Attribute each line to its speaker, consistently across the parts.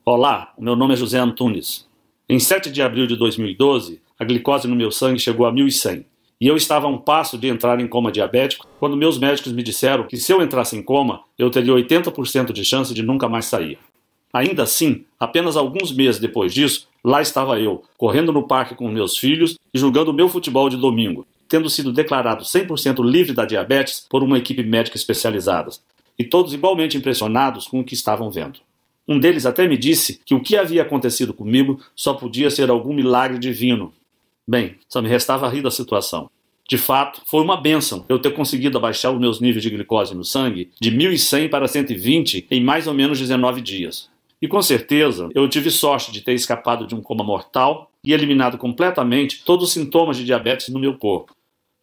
Speaker 1: Olá, o meu nome é José Antunes. Em 7 de abril de 2012, a glicose no meu sangue chegou a 1.100 e eu estava a um passo de entrar em coma diabético quando meus médicos me disseram que se eu entrasse em coma, eu teria 80% de chance de nunca mais sair. Ainda assim, apenas alguns meses depois disso, lá estava eu, correndo no parque com meus filhos e jogando o meu futebol de domingo, tendo sido declarado 100% livre da diabetes por uma equipe médica especializada, e todos igualmente impressionados com o que estavam vendo. Um deles até me disse que o que havia acontecido comigo só podia ser algum milagre divino. Bem, só me restava rir da situação. De fato, foi uma bênção eu ter conseguido abaixar os meus níveis de glicose no sangue de 1.100 para 120 em mais ou menos 19 dias. E com certeza, eu tive sorte de ter escapado de um coma mortal e eliminado completamente todos os sintomas de diabetes no meu corpo.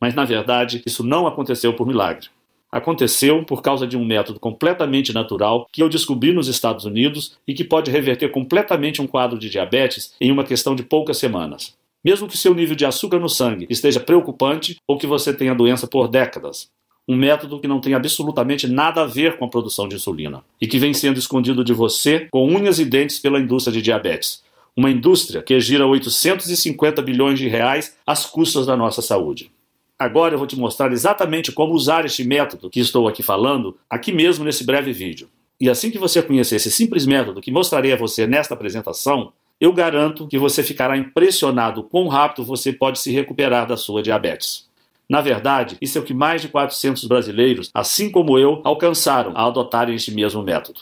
Speaker 1: Mas, na verdade, isso não aconteceu por milagre. Aconteceu por causa de um método completamente natural que eu descobri nos Estados Unidos e que pode reverter completamente um quadro de diabetes em uma questão de poucas semanas. Mesmo que seu nível de açúcar no sangue esteja preocupante ou que você tenha doença por décadas. Um método que não tem absolutamente nada a ver com a produção de insulina e que vem sendo escondido de você com unhas e dentes pela indústria de diabetes. Uma indústria que gira 850 bilhões de reais às custas da nossa saúde. Agora eu vou te mostrar exatamente como usar este método que estou aqui falando, aqui mesmo nesse breve vídeo. E assim que você conhecer esse simples método que mostrarei a você nesta apresentação, eu garanto que você ficará impressionado quão rápido você pode se recuperar da sua diabetes. Na verdade, isso é o que mais de 400 brasileiros, assim como eu, alcançaram ao adotarem este mesmo método.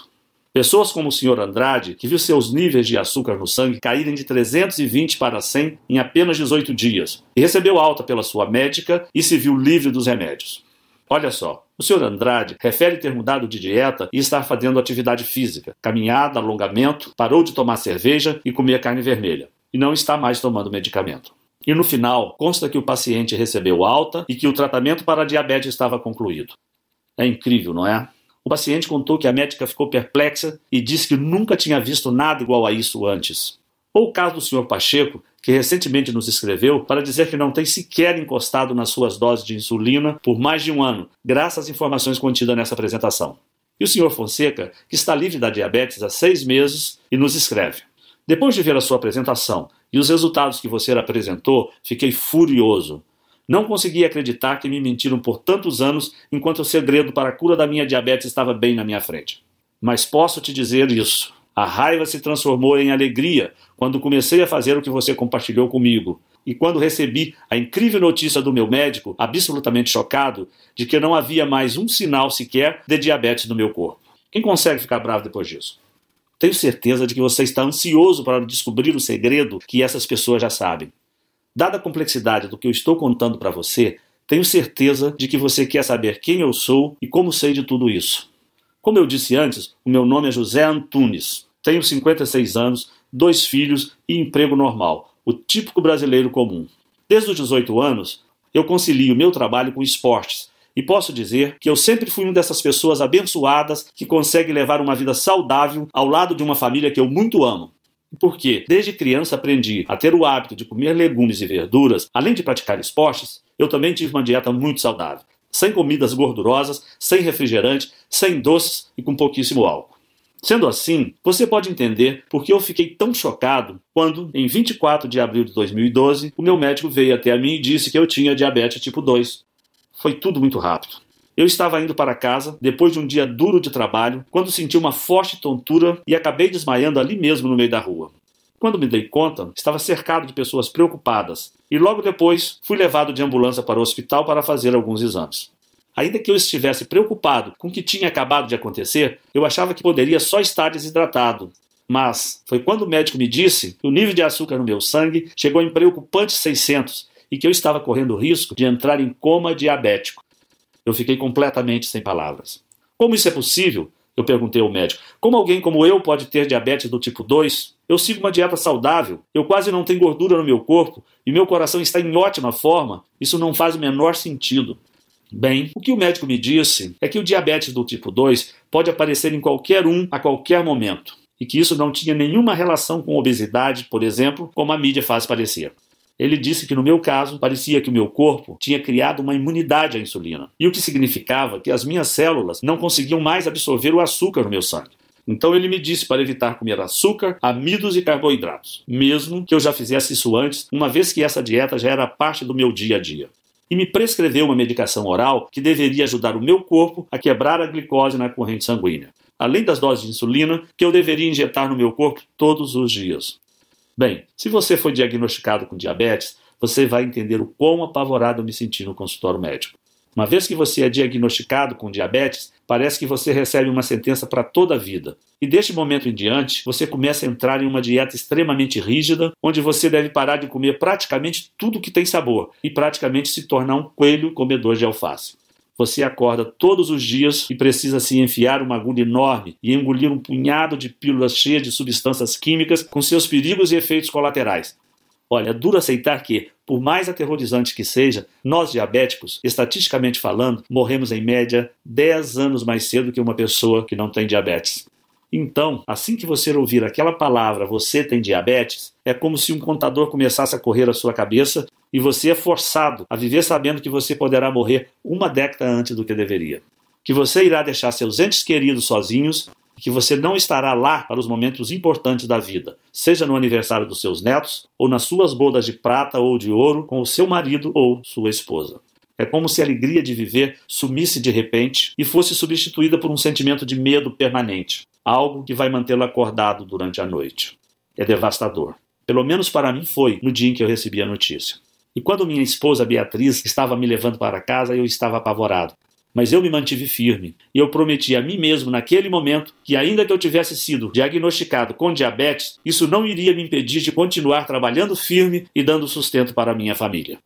Speaker 1: Pessoas como o Sr. Andrade, que viu seus níveis de açúcar no sangue caírem de 320 para 100 em apenas 18 dias, e recebeu alta pela sua médica e se viu livre dos remédios. Olha só, o Sr. Andrade refere ter mudado de dieta e estar fazendo atividade física, caminhada, alongamento, parou de tomar cerveja e comer carne vermelha, e não está mais tomando medicamento. E no final, consta que o paciente recebeu alta e que o tratamento para a diabetes estava concluído. É incrível, não é? O paciente contou que a médica ficou perplexa e disse que nunca tinha visto nada igual a isso antes. Ou o caso do Sr. Pacheco, que recentemente nos escreveu para dizer que não tem sequer encostado nas suas doses de insulina por mais de um ano, graças às informações contidas nessa apresentação. E o Sr. Fonseca, que está livre da diabetes há 6 meses e nos escreve: depois de ver a sua apresentação e os resultados que você apresentou, fiquei furioso. Não consegui acreditar que me mentiram por tantos anos enquanto o segredo para a cura da minha diabetes estava bem na minha frente. Mas posso te dizer isso. A raiva se transformou em alegria quando comecei a fazer o que você compartilhou comigo. E quando recebi a incrível notícia do meu médico, absolutamente chocado, de que não havia mais um sinal sequer de diabetes no meu corpo. Quem consegue ficar bravo depois disso? Tenho certeza de que você está ansioso para descobrir o segredo que essas pessoas já sabem. Dada a complexidade do que eu estou contando para você, tenho certeza de que você quer saber quem eu sou e como sei de tudo isso. Como eu disse antes, o meu nome é José Antunes. Tenho 56 anos, 2 filhos e emprego normal, o típico brasileiro comum. Desde os 18 anos, eu concilio meu trabalho com esportes e posso dizer que eu sempre fui uma dessas pessoas abençoadas que consegue levar uma vida saudável ao lado de uma família que eu muito amo. Porque, desde criança, aprendi a ter o hábito de comer legumes e verduras, além de praticar esportes, eu também tive uma dieta muito saudável, sem comidas gordurosas, sem refrigerante, sem doces e com pouquíssimo álcool. Sendo assim, você pode entender por que eu fiquei tão chocado quando, em 24 de abril de 2012, o meu médico veio até a mim e disse que eu tinha diabetes tipo 2. Foi tudo muito rápido. Eu estava indo para casa, depois de um dia duro de trabalho, quando senti uma forte tontura e acabei desmaiando ali mesmo no meio da rua. Quando me dei conta, estava cercado de pessoas preocupadas e logo depois fui levado de ambulância para o hospital para fazer alguns exames. Ainda que eu estivesse preocupado com o que tinha acabado de acontecer, eu achava que poderia só estar desidratado. Mas foi quando o médico me disse que o nível de açúcar no meu sangue chegou em preocupantes 600 e que eu estava correndo o risco de entrar em coma diabético. Eu fiquei completamente sem palavras. Como isso é possível? Eu perguntei ao médico. Como alguém como eu pode ter diabetes do tipo 2? Eu sigo uma dieta saudável, eu quase não tenho gordura no meu corpo e meu coração está em ótima forma. Isso não faz o menor sentido. Bem, o que o médico me disse é que o diabetes do tipo 2 pode aparecer em qualquer um a qualquer momento e que isso não tinha nenhuma relação com obesidade, por exemplo, como a mídia faz parecer. Ele disse que no meu caso, parecia que o meu corpo tinha criado uma imunidade à insulina, e o que significava que as minhas células não conseguiam mais absorver o açúcar no meu sangue. Então ele me disse para evitar comer açúcar, amidos e carboidratos, mesmo que eu já fizesse isso antes, uma vez que essa dieta já era parte do meu dia a dia. E me prescreveu uma medicação oral que deveria ajudar o meu corpo a quebrar a glicose na corrente sanguínea, além das doses de insulina que eu deveria injetar no meu corpo todos os dias. Bem, se você foi diagnosticado com diabetes, você vai entender o quão apavorado eu me senti no consultório médico. Uma vez que você é diagnosticado com diabetes, parece que você recebe uma sentença para toda a vida. E deste momento em diante, você começa a entrar em uma dieta extremamente rígida, onde você deve parar de comer praticamente tudo que tem sabor e praticamente se tornar um coelho comedor de alface. Você acorda todos os dias e precisa se enfiar uma agulha enorme e engolir um punhado de pílulas cheias de substâncias químicas com seus perigos e efeitos colaterais. Olha, é duro aceitar que, por mais aterrorizante que seja, nós diabéticos, estatisticamente falando, morremos em média 10 anos mais cedo que uma pessoa que não tem diabetes. Então, assim que você ouvir aquela palavra, você tem diabetes, é como se um contador começasse a correr à sua cabeça e você é forçado a viver sabendo que você poderá morrer uma década antes do que deveria. Que você irá deixar seus entes queridos sozinhos, que você não estará lá para os momentos importantes da vida, seja no aniversário dos seus netos, ou nas suas bodas de prata ou de ouro com o seu marido ou sua esposa. É como se a alegria de viver sumisse de repente e fosse substituída por um sentimento de medo permanente, algo que vai mantê-lo acordado durante a noite. É devastador. Pelo menos para mim foi no dia em que eu recebi a notícia. E quando minha esposa Beatriz estava me levando para casa, eu estava apavorado. Mas eu me mantive firme e eu prometi a mim mesmo naquele momento que, ainda que eu tivesse sido diagnosticado com diabetes, isso não iria me impedir de continuar trabalhando firme e dando sustento para a minha família.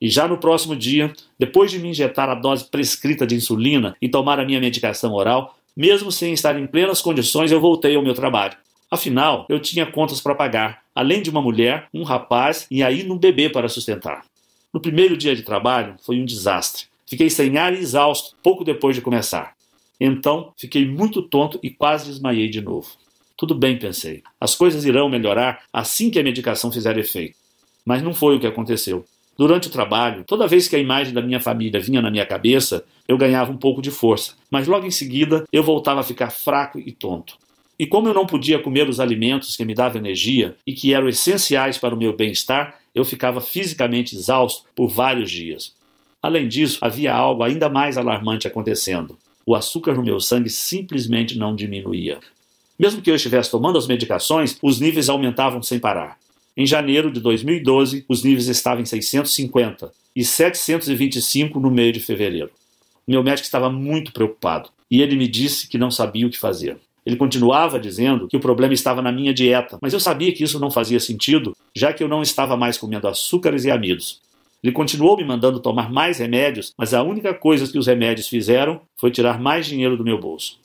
Speaker 1: E já no próximo dia, depois de me injetar a dose prescrita de insulina e tomar a minha medicação oral, mesmo sem estar em plenas condições, eu voltei ao meu trabalho. Afinal, eu tinha contas para pagar, além de uma mulher, um rapaz e ainda um bebê para sustentar. No primeiro dia de trabalho, foi um desastre. Fiquei sem ar e exausto pouco depois de começar. Então, fiquei muito tonto e quase desmaiei de novo. Tudo bem, pensei. As coisas irão melhorar assim que a medicação fizer efeito. Mas não foi o que aconteceu. Durante o trabalho, toda vez que a imagem da minha família vinha na minha cabeça, eu ganhava um pouco de força. Mas logo em seguida, eu voltava a ficar fraco e tonto. E como eu não podia comer os alimentos que me davam energia e que eram essenciais para o meu bem-estar, eu ficava fisicamente exausto por vários dias. Além disso, havia algo ainda mais alarmante acontecendo. O açúcar no meu sangue simplesmente não diminuía. Mesmo que eu estivesse tomando as medicações, os níveis aumentavam sem parar. Em janeiro de 2012, os níveis estavam em 650 e 725 no meio de fevereiro. Meu médico estava muito preocupado e ele me disse que não sabia o que fazer. Ele continuava dizendo que o problema estava na minha dieta, mas eu sabia que isso não fazia sentido, já que eu não estava mais comendo açúcares e amidos. Ele continuou me mandando tomar mais remédios, mas a única coisa que os remédios fizeram foi tirar mais dinheiro do meu bolso.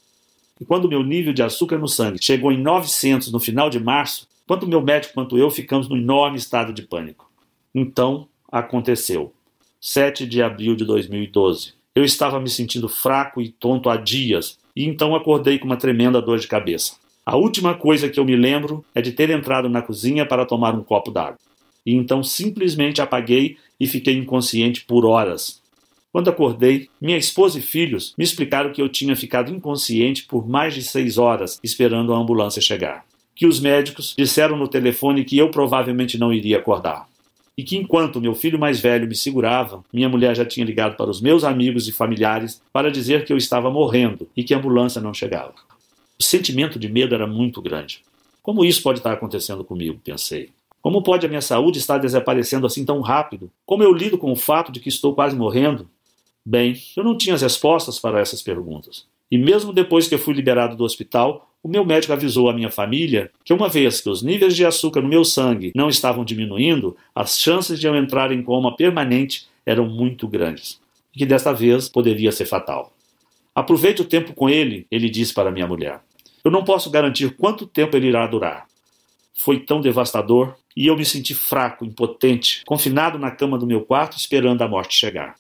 Speaker 1: E quando o meu nível de açúcar no sangue chegou em 900 no final de março, tanto o meu médico quanto eu ficamos num enorme estado de pânico. Então, aconteceu. 7 de abril de 2012. Eu estava me sentindo fraco e tonto há dias, e então acordei com uma tremenda dor de cabeça. A última coisa que eu me lembro é de ter entrado na cozinha para tomar um copo d'água. E então simplesmente apaguei e fiquei inconsciente por horas. Quando acordei, minha esposa e filhos me explicaram que eu tinha ficado inconsciente por mais de 6 horas esperando a ambulância chegar. Que os médicos disseram no telefone que eu provavelmente não iria acordar. E que enquanto meu filho mais velho me segurava, minha mulher já tinha ligado para os meus amigos e familiares para dizer que eu estava morrendo e que a ambulância não chegava. O sentimento de medo era muito grande. Como isso pode estar acontecendo comigo, pensei. Como pode a minha saúde estar desaparecendo assim tão rápido? Como eu lido com o fato de que estou quase morrendo? Bem, eu não tinha as respostas para essas perguntas. E mesmo depois que eu fui liberado do hospital, o meu médico avisou a minha família que uma vez que os níveis de açúcar no meu sangue não estavam diminuindo, as chances de eu entrar em coma permanente eram muito grandes. E que desta vez poderia ser fatal. Aproveite o tempo com ele, ele disse para minha mulher. Eu não posso garantir quanto tempo ele irá durar. Foi tão devastador e eu me senti fraco, impotente, confinado na cama do meu quarto esperando a morte chegar.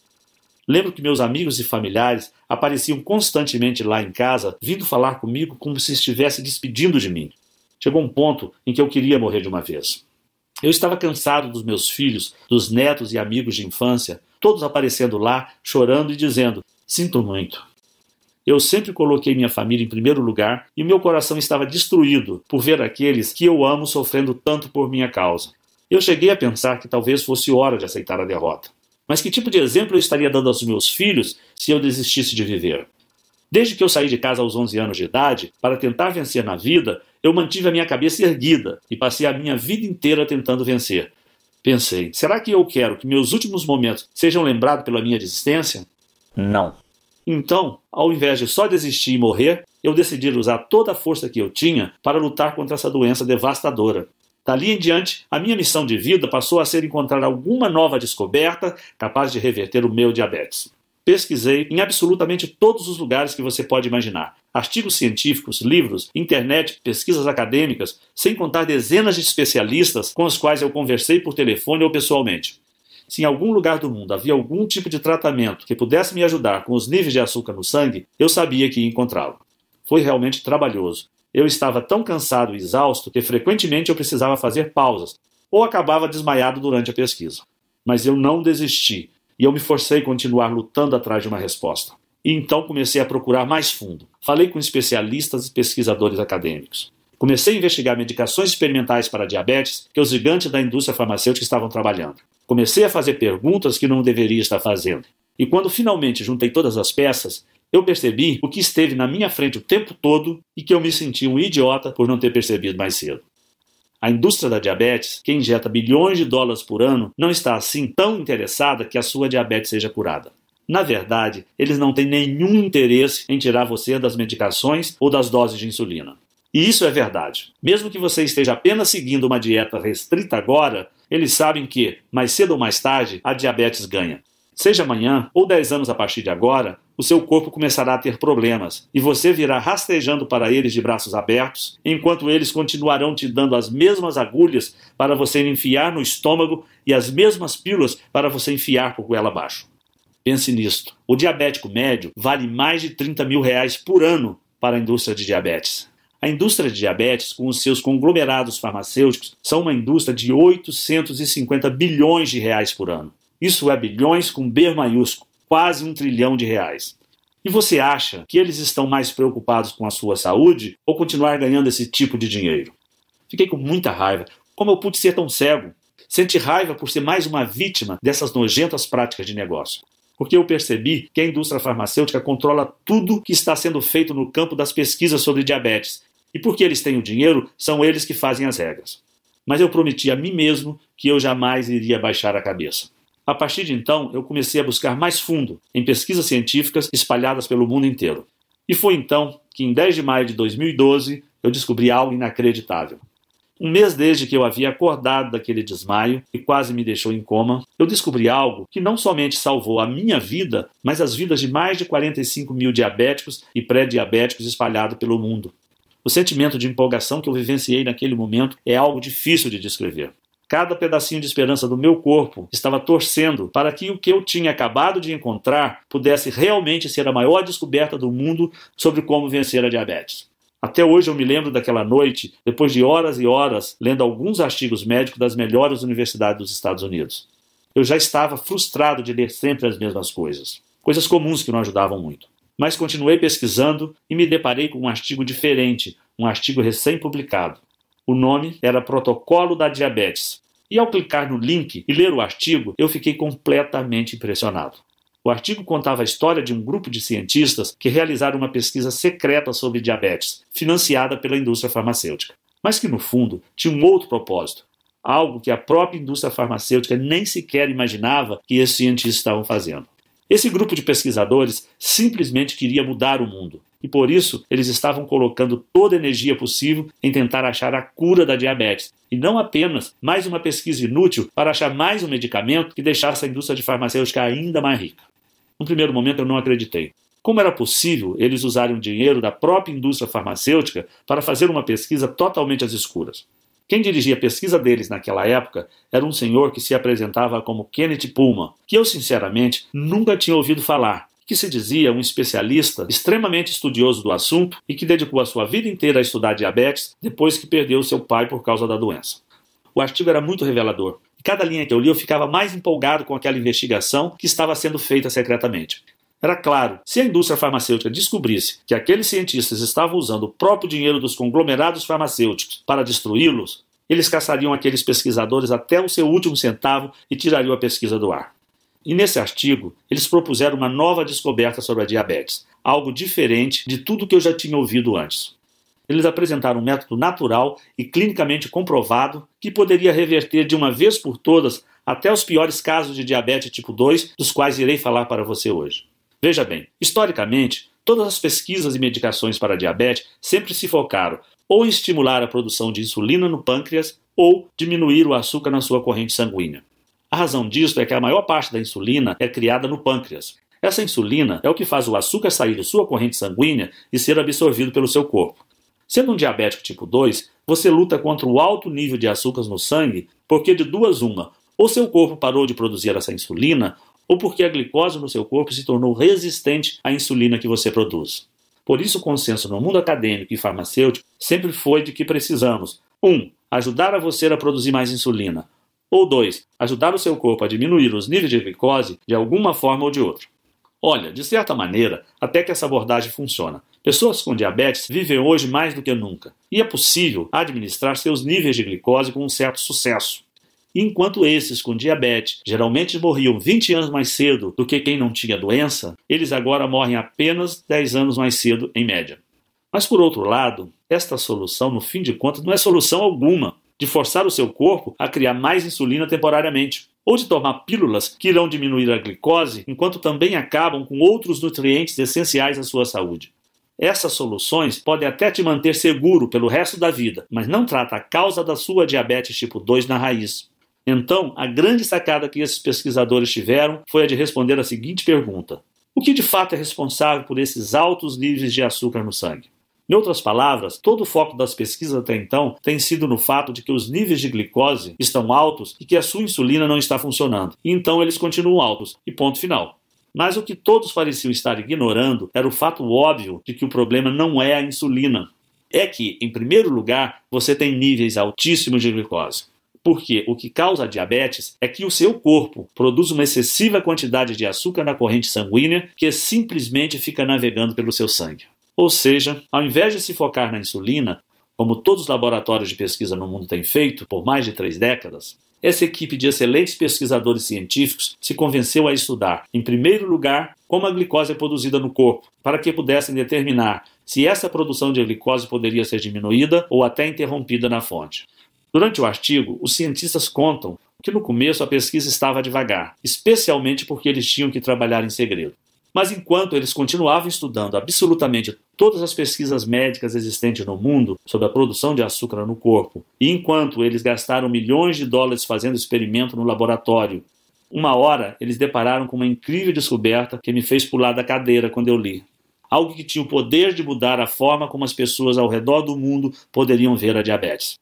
Speaker 1: Lembro que meus amigos e familiares apareciam constantemente lá em casa, vindo falar comigo como se estivesse despedindo de mim. Chegou um ponto em que eu queria morrer de uma vez. Eu estava cansado dos meus filhos, dos netos e amigos de infância, todos aparecendo lá, chorando e dizendo, sinto muito. Eu sempre coloquei minha família em primeiro lugar e meu coração estava destruído por ver aqueles que eu amo sofrendo tanto por minha causa. Eu cheguei a pensar que talvez fosse hora de aceitar a derrota. Mas que tipo de exemplo eu estaria dando aos meus filhos se eu desistisse de viver? Desde que eu saí de casa aos 11 anos de idade, para tentar vencer na vida, eu mantive a minha cabeça erguida e passei a minha vida inteira tentando vencer. Pensei, será que eu quero que meus últimos momentos sejam lembrados pela minha desistência?
Speaker 2: Não.
Speaker 1: Então, ao invés de só desistir e morrer, eu decidi usar toda a força que eu tinha para lutar contra essa doença devastadora. Dali em diante, a minha missão de vida passou a ser encontrar alguma nova descoberta capaz de reverter o meu diabetes. Pesquisei em absolutamente todos os lugares que você pode imaginar. Artigos científicos, livros, internet, pesquisas acadêmicas, sem contar dezenas de especialistas com os quais eu conversei por telefone ou pessoalmente. Se em algum lugar do mundo havia algum tipo de tratamento que pudesse me ajudar com os níveis de açúcar no sangue, eu sabia que ia encontrá-lo. Foi realmente trabalhoso. Eu estava tão cansado e exausto que frequentemente eu precisava fazer pausas, ou acabava desmaiado durante a pesquisa. Mas eu não desisti, e eu me forcei a continuar lutando atrás de uma resposta. E então comecei a procurar mais fundo. Falei com especialistas e pesquisadores acadêmicos. Comecei a investigar medicações experimentais para diabetes que os gigantes da indústria farmacêutica estavam trabalhando. Comecei a fazer perguntas que não deveria estar fazendo. E quando finalmente juntei todas as peças, eu percebi o que esteve na minha frente o tempo todo e que eu me senti um idiota por não ter percebido mais cedo. A indústria da diabetes, que injeta bilhões de dólares por ano, não está assim tão interessada que a sua diabetes seja curada. Na verdade, eles não têm nenhum interesse em tirar você das medicações ou das doses de insulina. E isso é verdade. Mesmo que você esteja apenas seguindo uma dieta restrita agora, eles sabem que, mais cedo ou mais tarde, a diabetes ganha. Seja amanhã ou 10 anos a partir de agora, o seu corpo começará a ter problemas e você virá rastejando para eles de braços abertos, enquanto eles continuarão te dando as mesmas agulhas para você enfiar no estômago e as mesmas pílulas para você enfiar por goela abaixo. Pense nisto. O diabético médio vale mais de R$30 mil por ano para a indústria de diabetes. A indústria de diabetes, com os seus conglomerados farmacêuticos, são uma indústria de 850 bilhões de reais por ano. Isso é bilhões com B maiúsculo, quase R$1 trilhão. E você acha que eles estão mais preocupados com a sua saúde ou continuar ganhando esse tipo de dinheiro? Fiquei com muita raiva. Como eu pude ser tão cego? Senti raiva por ser mais uma vítima dessas nojentas práticas de negócio. Porque eu percebi que a indústria farmacêutica controla tudo que está sendo feito no campo das pesquisas sobre diabetes. E porque eles têm o dinheiro, são eles que fazem as regras. Mas eu prometi a mim mesmo que eu jamais iria baixar a cabeça. A partir de então, eu comecei a buscar mais fundo em pesquisas científicas espalhadas pelo mundo inteiro. E foi então que, em 10 de maio de 2012, eu descobri algo inacreditável. Um mês desde que eu havia acordado daquele desmaio e quase me deixou em coma, eu descobri algo que não somente salvou a minha vida, mas as vidas de mais de 45 mil diabéticos e pré-diabéticos espalhados pelo mundo. O sentimento de empolgação que eu vivenciei naquele momento é algo difícil de descrever. Cada pedacinho de esperança do meu corpo estava torcendo para que o que eu tinha acabado de encontrar pudesse realmente ser a maior descoberta do mundo sobre como vencer a diabetes. Até hoje eu me lembro daquela noite, depois de horas e horas, lendo alguns artigos médicos das melhores universidades dos Estados Unidos. Eu já estava frustrado de ler sempre as mesmas coisas. Coisas comuns que não ajudavam muito. Mas continuei pesquisando e me deparei com um artigo diferente, um artigo recém-publicado. O nome era Protocolo da Diabetes. E ao clicar no link e ler o artigo, eu fiquei completamente impressionado. O artigo contava a história de um grupo de cientistas que realizaram uma pesquisa secreta sobre diabetes, financiada pela indústria farmacêutica. Mas que, no fundo, tinha um outro propósito. Algo que a própria indústria farmacêutica nem sequer imaginava que esses cientistas estavam fazendo. Esse grupo de pesquisadores simplesmente queria mudar o mundo. E por isso, eles estavam colocando toda a energia possível em tentar achar a cura da diabetes. E não apenas mais uma pesquisa inútil para achar mais um medicamento que deixasse a indústria de farmacêutica ainda mais rica. No primeiro momento eu não acreditei. Como era possível eles usarem o dinheiro da própria indústria farmacêutica para fazer uma pesquisa totalmente às escuras? Quem dirigia a pesquisa deles naquela época era um senhor que se apresentava como Kenneth Pullman, que eu sinceramente nunca tinha ouvido falar, que se dizia um especialista extremamente estudioso do assunto e que dedicou a sua vida inteira a estudar diabetes depois que perdeu seu pai por causa da doença. O artigo era muito revelador. Cada linha que eu li eu ficava mais empolgado com aquela investigação que estava sendo feita secretamente. Era claro, se a indústria farmacêutica descobrisse que aqueles cientistas estavam usando o próprio dinheiro dos conglomerados farmacêuticos para destruí-los, eles caçariam aqueles pesquisadores até o seu último centavo e tirariam a pesquisa do ar. E nesse artigo, eles propuseram uma nova descoberta sobre a diabetes, algo diferente de tudo que eu já tinha ouvido antes. Eles apresentaram um método natural e clinicamente comprovado que poderia reverter de uma vez por todas até os piores casos de diabetes tipo 2, dos quais irei falar para você hoje. Veja bem, historicamente, todas as pesquisas e medicações para diabetes sempre se focaram ou em estimular a produção de insulina no pâncreas ou diminuir o açúcar na sua corrente sanguínea. A razão disso é que a maior parte da insulina é criada no pâncreas. Essa insulina é o que faz o açúcar sair de sua corrente sanguínea e ser absorvido pelo seu corpo. Sendo um diabético tipo 2, você luta contra o alto nível de açúcares no sangue porque de duas uma, ou seu corpo parou de produzir essa insulina, ou porque a glicose no seu corpo se tornou resistente à insulina que você produz. Por isso o consenso no mundo acadêmico e farmacêutico sempre foi de que precisamos 1. Ajudar a você a produzir mais insulina, ou 2. Ajudar o seu corpo a diminuir os níveis de glicose de alguma forma ou de outra. Olha, de certa maneira, até que essa abordagem funciona. Pessoas com diabetes vivem hoje mais do que nunca, e é possível administrar seus níveis de glicose com um certo sucesso. Enquanto esses com diabetes geralmente morriam 20 anos mais cedo do que quem não tinha doença, eles agora morrem apenas 10 anos mais cedo, em média. Mas, por outro lado, esta solução, no fim de contas, não é solução alguma de forçar o seu corpo a criar mais insulina temporariamente, ou de tomar pílulas que irão diminuir a glicose, enquanto também acabam com outros nutrientes essenciais à sua saúde. Essas soluções podem até te manter seguro pelo resto da vida, mas não trata a causa da sua diabetes tipo 2 na raiz. Então, a grande sacada que esses pesquisadores tiveram foi a de responder a seguinte pergunta: o que de fato é responsável por esses altos níveis de açúcar no sangue? Em outras palavras, todo o foco das pesquisas até então tem sido no fato de que os níveis de glicose estão altos e que a sua insulina não está funcionando. E então eles continuam altos, e ponto final. Mas o que todos pareciam estar ignorando era o fato óbvio de que o problema não é a insulina. É que, em primeiro lugar, você tem níveis altíssimos de glicose. Porque o que causa a diabetes é que o seu corpo produz uma excessiva quantidade de açúcar na corrente sanguínea que simplesmente fica navegando pelo seu sangue. Ou seja, ao invés de se focar na insulina, como todos os laboratórios de pesquisa no mundo têm feito por mais de 3 décadas, essa equipe de excelentes pesquisadores científicos se convenceu a estudar, em primeiro lugar, como a glicose é produzida no corpo, para que pudessem determinar se essa produção de glicose poderia ser diminuída ou até interrompida na fonte. Durante o artigo, os cientistas contam que no começo a pesquisa estava devagar, especialmente porque eles tinham que trabalhar em segredo. Mas enquanto eles continuavam estudando absolutamente todas as pesquisas médicas existentes no mundo sobre a produção de açúcar no corpo, e enquanto eles gastaram milhões de dólares fazendo experimento no laboratório, uma hora eles depararam com uma incrível descoberta que me fez pular da cadeira quando eu li. Algo que tinha o poder de mudar a forma como as pessoas ao redor do mundo poderiam ver a diabetes.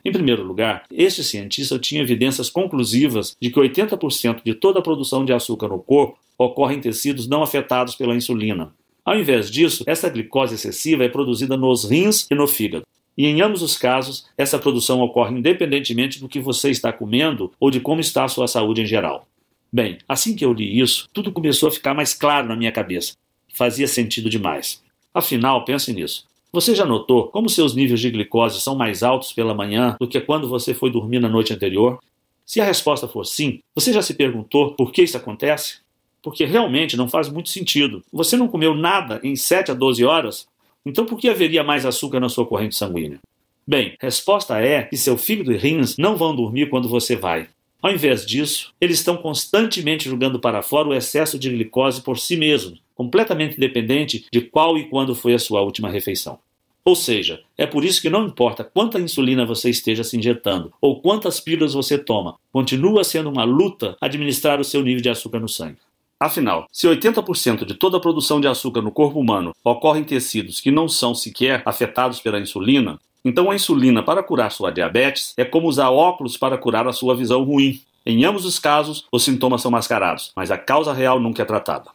Speaker 1: Em primeiro lugar, este cientista tinha evidências conclusivas de que 80% de toda a produção de açúcar no corpo ocorre em tecidos não afetados pela insulina. Ao invés disso, essa glicose excessiva é produzida nos rins e no fígado. E em ambos os casos, essa produção ocorre independentemente do que você está comendo ou de como está a sua saúde em geral. Bem, assim que eu li isso, tudo começou a ficar mais claro na minha cabeça. Fazia sentido demais. Afinal, pense nisso. Você já notou como seus níveis de glicose são mais altos pela manhã do que quando você foi dormir na noite anterior? Se a resposta for sim, você já se perguntou por que isso acontece? Porque realmente não faz muito sentido. Você não comeu nada em 7 a 12 horas? Então por que haveria mais açúcar na sua corrente sanguínea? Bem, a resposta é que seu fígado e rins não vão dormir quando você vai. Ao invés disso, eles estão constantemente jogando para fora o excesso de glicose por si mesmos, completamente independente de qual e quando foi a sua última refeição. Ou seja, é por isso que não importa quanta insulina você esteja se injetando ou quantas pílulas você toma, continua sendo uma luta administrar o seu nível de açúcar no sangue. Afinal, se 80% de toda a produção de açúcar no corpo humano ocorre em tecidos que não são sequer afetados pela insulina, então a insulina para curar sua diabetes é como usar óculos para curar a sua visão ruim. Em ambos os casos, os sintomas são mascarados, mas a causa real nunca é tratada.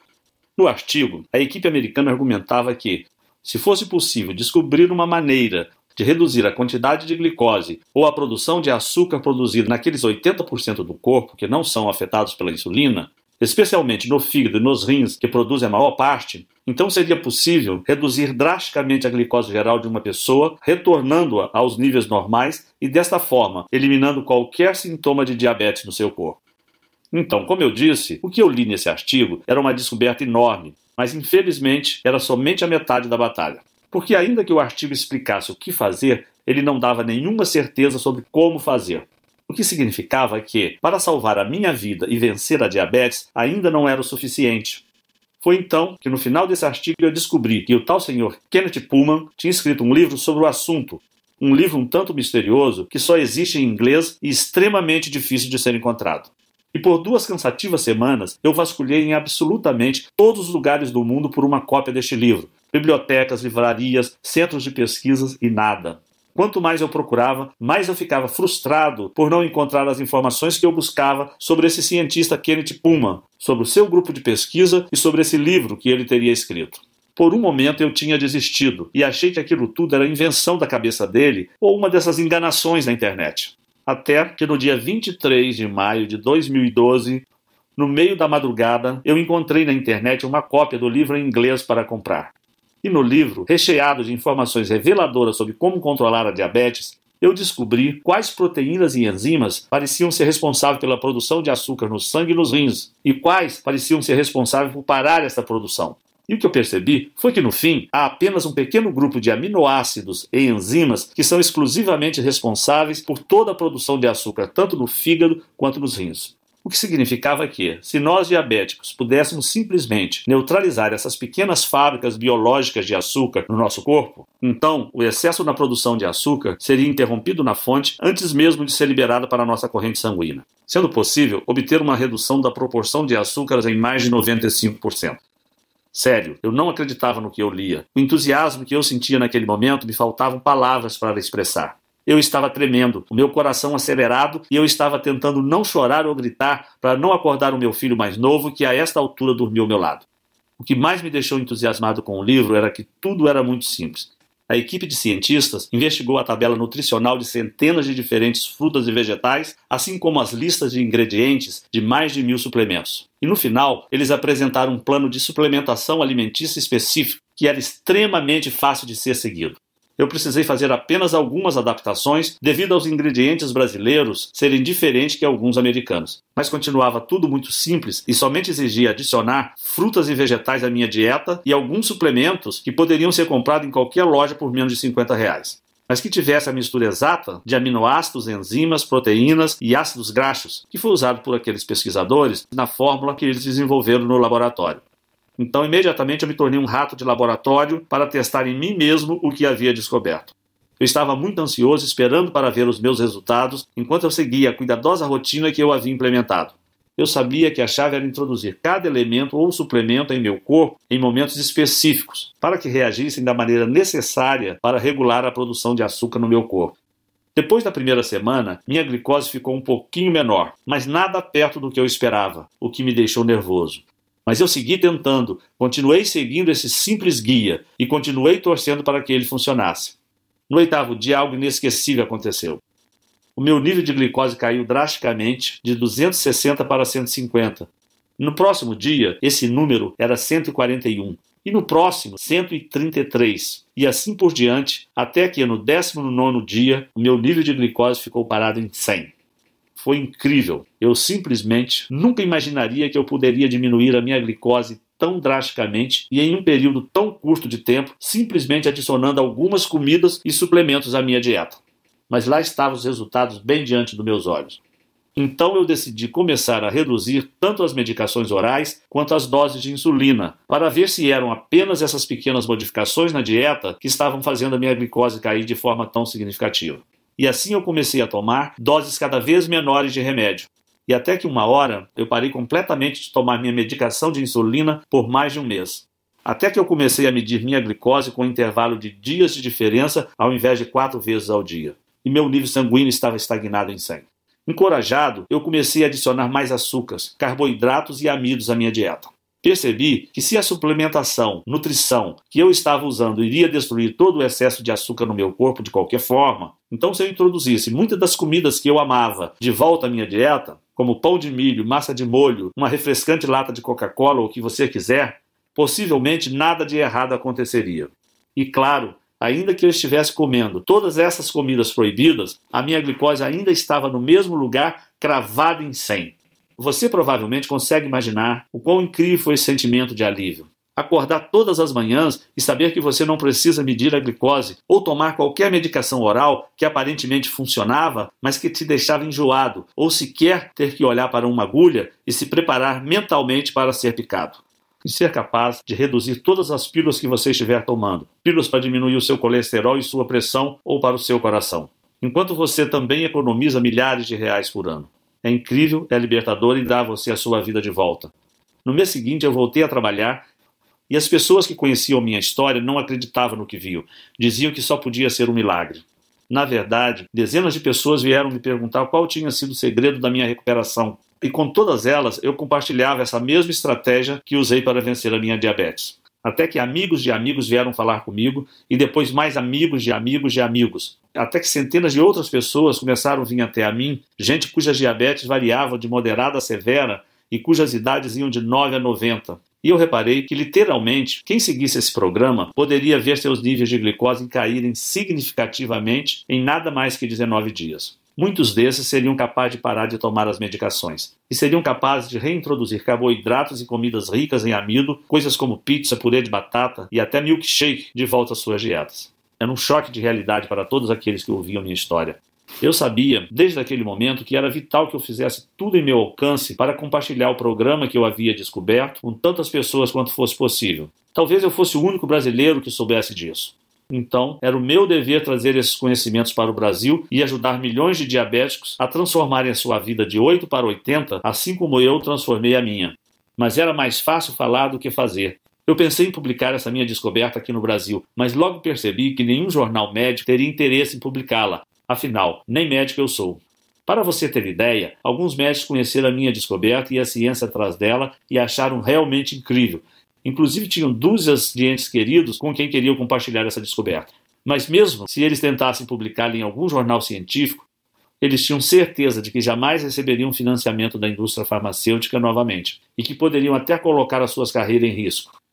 Speaker 1: No artigo, a equipe americana argumentava que, se fosse possível descobrir uma maneira de reduzir a quantidade de glicose ou a produção de açúcar produzida naqueles 80% do corpo que não são afetados pela insulina, especialmente no fígado e nos rins, que produzem a maior parte, então seria possível reduzir drasticamente a glicose geral de uma pessoa, retornando-a aos níveis normais e, desta forma, eliminando qualquer sintoma de diabetes no seu corpo. Então, como eu disse, o que eu li nesse artigo era uma descoberta enorme, mas infelizmente era somente a metade da batalha. Porque ainda que o artigo explicasse o que fazer, ele não dava nenhuma certeza sobre como fazer. O que significava que, para salvar a minha vida e vencer a diabetes, ainda não era o suficiente. Foi então que no final desse artigo eu descobri que o tal senhor Kenneth Pullman tinha escrito um livro sobre o assunto, um livro um tanto misterioso que só existe em inglês e extremamente difícil de ser encontrado. E por 2 cansativas semanas eu vasculhei em absolutamente todos os lugares do mundo por uma cópia deste livro, bibliotecas, livrarias, centros de pesquisas e nada. Quanto mais eu procurava, mais eu ficava frustrado por não encontrar as informações que eu buscava sobre esse cientista Kenneth Pullman, sobre o seu grupo de pesquisa e sobre esse livro que ele teria escrito. Por um momento eu tinha desistido e achei que aquilo tudo era invenção da cabeça dele ou uma dessas enganações da internet. Até que no dia 23 de maio de 2012, no meio da madrugada, eu encontrei na internet uma cópia do livro em inglês para comprar. E no livro, recheado de informações reveladoras sobre como controlar a diabetes, eu descobri quais proteínas e enzimas pareciam ser responsáveis pela produção de açúcar no sangue e nos rins, e quais pareciam ser responsáveis por parar essa produção. E o que eu percebi foi que, no fim, há apenas um pequeno grupo de aminoácidos e enzimas que são exclusivamente responsáveis por toda a produção de açúcar, tanto no fígado quanto nos rins. O que significava que, se nós diabéticos pudéssemos simplesmente neutralizar essas pequenas fábricas biológicas de açúcar no nosso corpo, então o excesso na produção de açúcar seria interrompido na fonte antes mesmo de ser liberado para a nossa corrente sanguínea, sendo possível obter uma redução da proporção de açúcares em mais de 95%. Sério, eu não acreditava no que eu lia. O entusiasmo que eu sentia naquele momento me faltavam palavras para expressar. Eu estava tremendo, o meu coração acelerado e eu estava tentando não chorar ou gritar para não acordar o meu filho mais novo que a esta altura dormia ao meu lado. O que mais me deixou entusiasmado com o livro era que tudo era muito simples. A equipe de cientistas investigou a tabela nutricional de centenas de diferentes frutas e vegetais, assim como as listas de ingredientes de mais de 1000 suplementos. E no final, eles apresentaram um plano de suplementação alimentícia específico que era extremamente fácil de ser seguido. Eu precisei fazer apenas algumas adaptações devido aos ingredientes brasileiros serem diferentes que alguns americanos. Mas continuava tudo muito simples e somente exigia adicionar frutas e vegetais à minha dieta e alguns suplementos que poderiam ser comprados em qualquer loja por menos de R$50. Mas que tivesse a mistura exata de aminoácidos, enzimas, proteínas e ácidos graxos, que foi usado por aqueles pesquisadores na fórmula que eles desenvolveram no laboratório. Então, imediatamente eu me tornei um rato de laboratório para testar em mim mesmo o que havia descoberto. Eu estava muito ansioso esperando para ver os meus resultados enquanto eu seguia a cuidadosa rotina que eu havia implementado. Eu sabia que a chave era introduzir cada elemento ou suplemento em meu corpo em momentos específicos, para que reagissem da maneira necessária para regular a produção de açúcar no meu corpo. Depois da primeira semana, minha glicose ficou um pouquinho menor, mas nada perto do que eu esperava, o que me deixou nervoso. Mas eu segui tentando, continuei seguindo esse simples guia e continuei torcendo para que ele funcionasse. No 8º dia, algo inesquecível aconteceu. O meu nível de glicose caiu drasticamente, de 260 para 150. No próximo dia, esse número era 141. E no próximo, 133. E assim por diante, até que no 19º dia, o meu nível de glicose ficou parado em 100. Foi incrível. Eu simplesmente nunca imaginaria que eu poderia diminuir a minha glicose tão drasticamente e em um período tão curto de tempo, simplesmente adicionando algumas comidas e suplementos à minha dieta. Mas lá estavam os resultados bem diante dos meus olhos. Então eu decidi começar a reduzir tanto as medicações orais quanto as doses de insulina, para ver se eram apenas essas pequenas modificações na dieta que estavam fazendo a minha glicose cair de forma tão significativa. E assim eu comecei a tomar doses cada vez menores de remédio. E até que uma hora eu parei completamente de tomar minha medicação de insulina por mais de um mês. Até que eu comecei a medir minha glicose com um intervalo de dias de diferença ao invés de 4 vezes ao dia. E meu nível sanguíneo estava estagnado em 100. Encorajado, eu comecei a adicionar mais açúcares, carboidratos e amidos à minha dieta. Percebi que se a suplementação, nutrição que eu estava usando iria destruir todo o excesso de açúcar no meu corpo de qualquer forma, então se eu introduzisse muitas das comidas que eu amava de volta à minha dieta, como pão de milho, massa de molho, uma refrescante lata de Coca-Cola ou o que você quiser, possivelmente nada de errado aconteceria. E claro, ainda que eu estivesse comendo todas essas comidas proibidas, a minha glicose ainda estava no mesmo lugar, cravada em 100. Você provavelmente consegue imaginar o quão incrível foi esse sentimento de alívio. Acordar todas as manhãs e saber que você não precisa medir a glicose ou tomar qualquer medicação oral que aparentemente funcionava, mas que te deixava enjoado, ou sequer ter que olhar para uma agulha e se preparar mentalmente para ser picado. E ser capaz de reduzir todas as pílulas que você estiver tomando, pílulas para diminuir o seu colesterol e sua pressão ou para o seu coração, enquanto você também economiza milhares de reais por ano. É incrível, é libertador e dá a você a sua vida de volta. No mês seguinte eu voltei a trabalhar e as pessoas que conheciam minha história não acreditavam no que viam. Diziam que só podia ser um milagre. Na verdade, dezenas de pessoas vieram me perguntar qual tinha sido o segredo da minha recuperação. E com todas elas, eu compartilhava essa mesma estratégia que usei para vencer a minha diabetes. Até que amigos de amigos vieram falar comigo, e depois mais amigos de amigos de amigos. Até que centenas de outras pessoas começaram a vir até a mim, gente cujas diabetes variavam de moderada a severa e cujas idades iam de 9 a 90. E eu reparei que, literalmente, quem seguisse esse programa poderia ver seus níveis de glicose caírem significativamente em nada mais que 19 dias. Muitos desses seriam capazes de parar de tomar as medicações e seriam capazes de reintroduzir carboidratos e comidas ricas em amido, coisas como pizza, purê de batata e até milkshake de volta às suas dietas. Era um choque de realidade para todos aqueles que ouviam minha história. Eu sabia, desde aquele momento, que era vital que eu fizesse tudo em meu alcance para compartilhar o programa que eu havia descoberto com tantas pessoas quanto fosse possível. Talvez eu fosse o único brasileiro que soubesse disso. Então, era o meu dever trazer esses conhecimentos para o Brasil e ajudar milhões de diabéticos a transformarem a sua vida de 8 para 80, assim como eu transformei a minha. Mas era mais fácil falar do que fazer. Eu pensei em publicar essa minha descoberta aqui no Brasil, mas logo percebi que nenhum jornal médico teria interesse em publicá-la. Afinal, nem médico eu sou. Para você ter ideia, alguns médicos conheceram a minha descoberta e a ciência atrás dela e acharam realmente incrível. Inclusive tinham dúzias de entes queridos com quem queriam compartilhar essa descoberta. Mas mesmo se eles tentassem publicá-la em algum jornal científico, eles tinham certeza de que jamais receberiam financiamento da indústria farmacêutica novamente e que poderiam até colocar as suas carreiras em risco.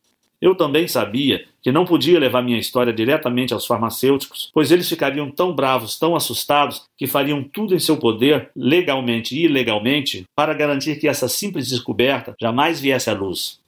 Speaker 1: Eu também sabia que não podia levar minha história diretamente aos farmacêuticos, pois eles ficariam tão bravos, tão assustados, que fariam tudo em seu poder, legalmente e ilegalmente, para garantir que essa simples descoberta jamais viesse à luz.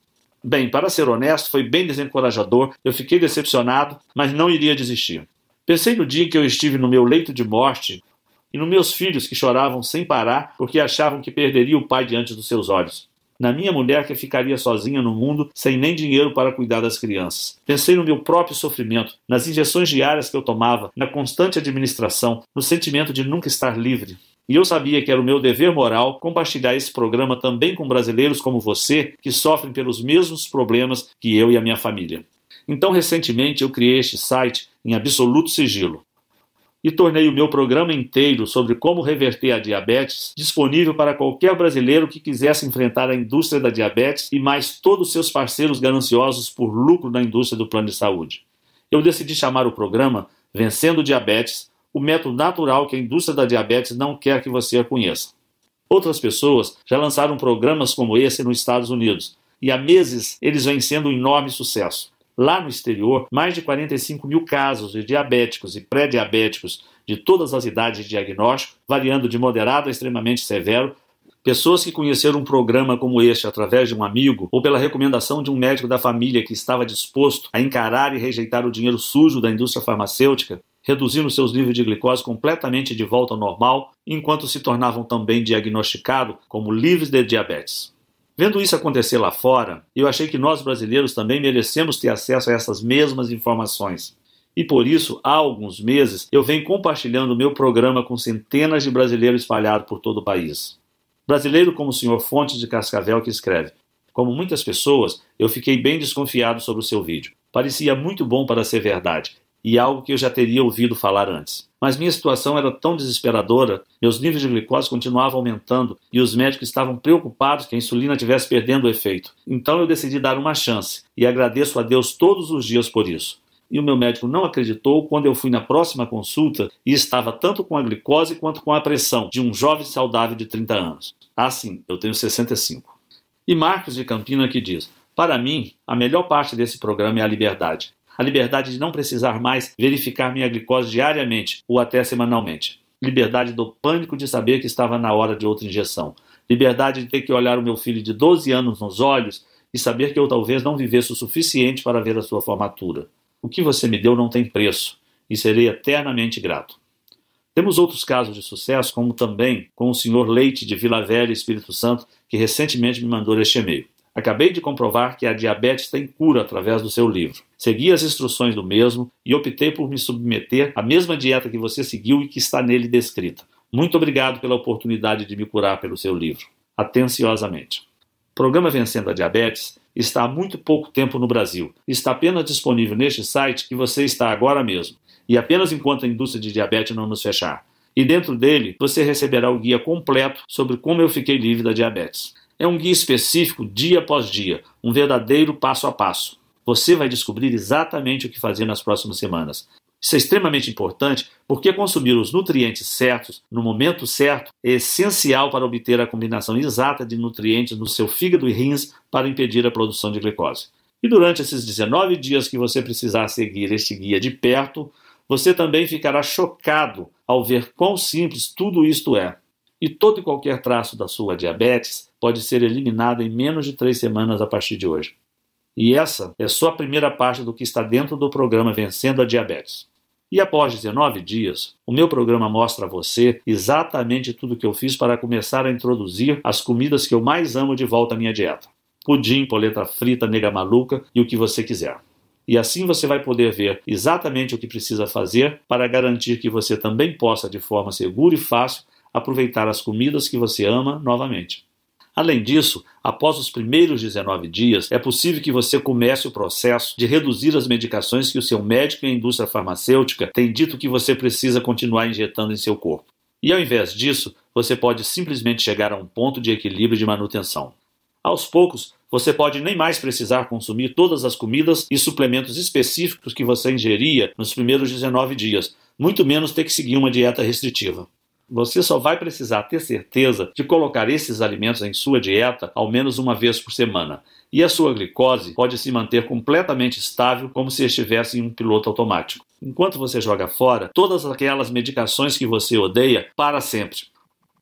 Speaker 1: Bem, para ser honesto, foi bem desencorajador, eu fiquei decepcionado, mas não iria desistir. Pensei no dia em que eu estive no meu leito de morte e nos meus filhos que choravam sem parar porque achavam que perderia o pai diante dos seus olhos. Na minha mulher que ficaria sozinha no mundo sem nem dinheiro para cuidar das crianças. Pensei no meu próprio sofrimento, nas injeções diárias que eu tomava, na constante administração, no sentimento de nunca estar livre. E eu sabia que era o meu dever moral compartilhar esse programa também com brasileiros como você, que sofrem pelos mesmos problemas que eu e a minha família. Então, recentemente, eu criei este site em absoluto sigilo e tornei o meu programa inteiro sobre como reverter a diabetes disponível para qualquer brasileiro que quisesse enfrentar a indústria da diabetes e mais todos os seus parceiros gananciosos por lucro na indústria do plano de saúde. Eu decidi chamar o programa Vencendo o Diabetes, o método natural que a indústria da diabetes não quer que você conheça. Outras pessoas já lançaram programas como esse nos Estados Unidos, e há meses eles vêm sendo um enorme sucesso. Lá no exterior, mais de 45 mil casos de diabéticos e pré-diabéticos de todas as idades de diagnóstico, variando de moderado a extremamente severo, pessoas que conheceram um programa como este através de um amigo ou pela recomendação de um médico da família que estava disposto a encarar e rejeitar o dinheiro sujo da indústria farmacêutica, reduzindo seus níveis de glicose completamente de volta ao normal, enquanto se tornavam também diagnosticados como livres de diabetes. Vendo isso acontecer lá fora, eu achei que nós brasileiros também merecemos ter acesso a essas mesmas informações. E por isso, há alguns meses, eu venho compartilhando o meu programa com centenas de brasileiros espalhados por todo o país. Brasileiro como o Sr. Fontes de Cascavel que escreve: como muitas pessoas, eu fiquei bem desconfiado sobre o seu vídeo. Parecia muito bom para ser verdade, e algo que eu já teria ouvido falar antes. Mas minha situação era tão desesperadora, meus níveis de glicose continuavam aumentando e os médicos estavam preocupados que a insulina estivesse perdendo o efeito. Então eu decidi dar uma chance e agradeço a Deus todos os dias por isso. E o meu médico não acreditou quando eu fui na próxima consulta e estava tanto com a glicose quanto com a pressão de um jovem saudável de 30 anos. Ah, sim, eu tenho 65. E Marcos de Campina que diz: para mim, a melhor parte desse programa é a liberdade. A liberdade de não precisar mais verificar minha glicose diariamente ou até semanalmente. Liberdade do pânico de saber que estava na hora de outra injeção. Liberdade de ter que olhar o meu filho de 12 anos nos olhos e saber que eu talvez não vivesse o suficiente para ver a sua formatura. O que você me deu não tem preço e serei eternamente grato. Temos outros casos de sucesso, como também com o Sr. Leite de Vila Velha, Espírito Santo, que recentemente me mandou este e-mail. Acabei de comprovar que a diabetes tem cura através do seu livro. Segui as instruções do mesmo e optei por me submeter à mesma dieta que você seguiu e que está nele descrita. Muito obrigado pela oportunidade de me curar pelo seu livro. Atenciosamente. O programa Vencendo a Diabetes está há muito pouco tempo no Brasil. Está apenas disponível neste site que você está agora mesmo. E apenas enquanto a indústria de diabetes não nos fechar. E dentro dele, você receberá o guia completo sobre como eu fiquei livre da diabetes. É um guia específico dia após dia, um verdadeiro passo a passo. Você vai descobrir exatamente o que fazer nas próximas semanas. Isso é extremamente importante porque consumir os nutrientes certos, no momento certo, é essencial para obter a combinação exata de nutrientes no seu fígado e rins para impedir a produção de glicose. E durante esses 19 dias que você precisar seguir este guia de perto, você também ficará chocado ao ver quão simples tudo isto é. E todo e qualquer traço da sua diabetes pode ser eliminado em menos de 3 semanas a partir de hoje. E essa é só a primeira parte do que está dentro do programa Vencendo a Diabetes. E após 19 dias, o meu programa mostra a você exatamente tudo o que eu fiz para começar a introduzir as comidas que eu mais amo de volta à minha dieta. Pudim, polenta frita, nega maluca e o que você quiser. E assim você vai poder ver exatamente o que precisa fazer para garantir que você também possa, de forma segura e fácil, aproveitar as comidas que você ama novamente. Além disso, após os primeiros 19 dias, é possível que você comece o processo de reduzir as medicações que o seu médico e a indústria farmacêutica têm dito que você precisa continuar injetando em seu corpo. E ao invés disso, você pode simplesmente chegar a um ponto de equilíbrio e de manutenção. Aos poucos, você pode nem mais precisar consumir todas as comidas e suplementos específicos que você ingeria nos primeiros 19 dias, muito menos ter que seguir uma dieta restritiva. Você só vai precisar ter certeza de colocar esses alimentos em sua dieta ao menos uma vez por semana, e a sua glicose pode se manter completamente estável como se estivesse em um piloto automático. Enquanto você joga fora todas aquelas medicações que você odeia para sempre.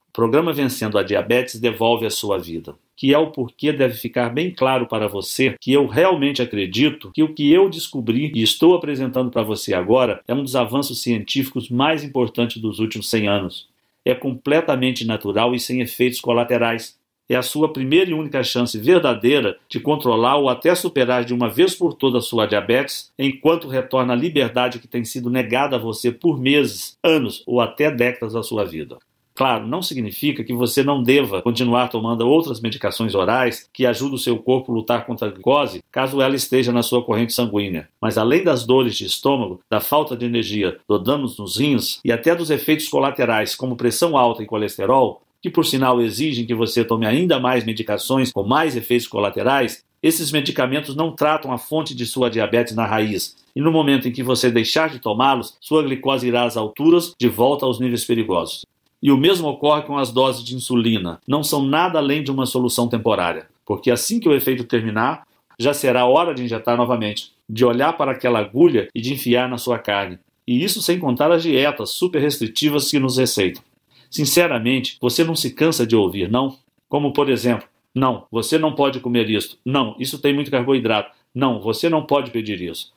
Speaker 1: O programa Vencendo a Diabetes devolve a sua vida, que é o porquê deve ficar bem claro para você que eu realmente acredito que o que eu descobri e estou apresentando para você agora é um dos avanços científicos mais importantes dos últimos 100 anos. É completamente natural e sem efeitos colaterais. É a sua primeira e única chance verdadeira de controlar ou até superar de uma vez por todas a sua diabetes, enquanto retorna a liberdade que tem sido negada a você por meses, anos ou até décadas da sua vida. Claro, não significa que você não deva continuar tomando outras medicações orais que ajudam o seu corpo a lutar contra a glicose, caso ela esteja na sua corrente sanguínea. Mas além das dores de estômago, da falta de energia, do dano nos rins e até dos efeitos colaterais, como pressão alta e colesterol, que por sinal exigem que você tome ainda mais medicações com mais efeitos colaterais, esses medicamentos não tratam a fonte de sua diabetes na raiz. E no momento em que você deixar de tomá-los, sua glicose irá às alturas, de volta aos níveis perigosos. E o mesmo ocorre com as doses de insulina. Não são nada além de uma solução temporária, porque assim que o efeito terminar, já será hora de injetar novamente, de olhar para aquela agulha e de enfiar na sua carne. E isso sem contar as dietas super restritivas que nos receitam. Sinceramente, você não se cansa de ouvir, não? Como, por exemplo, não, você não pode comer isso. Não, isso tem muito carboidrato. Não, você não pode pedir isso.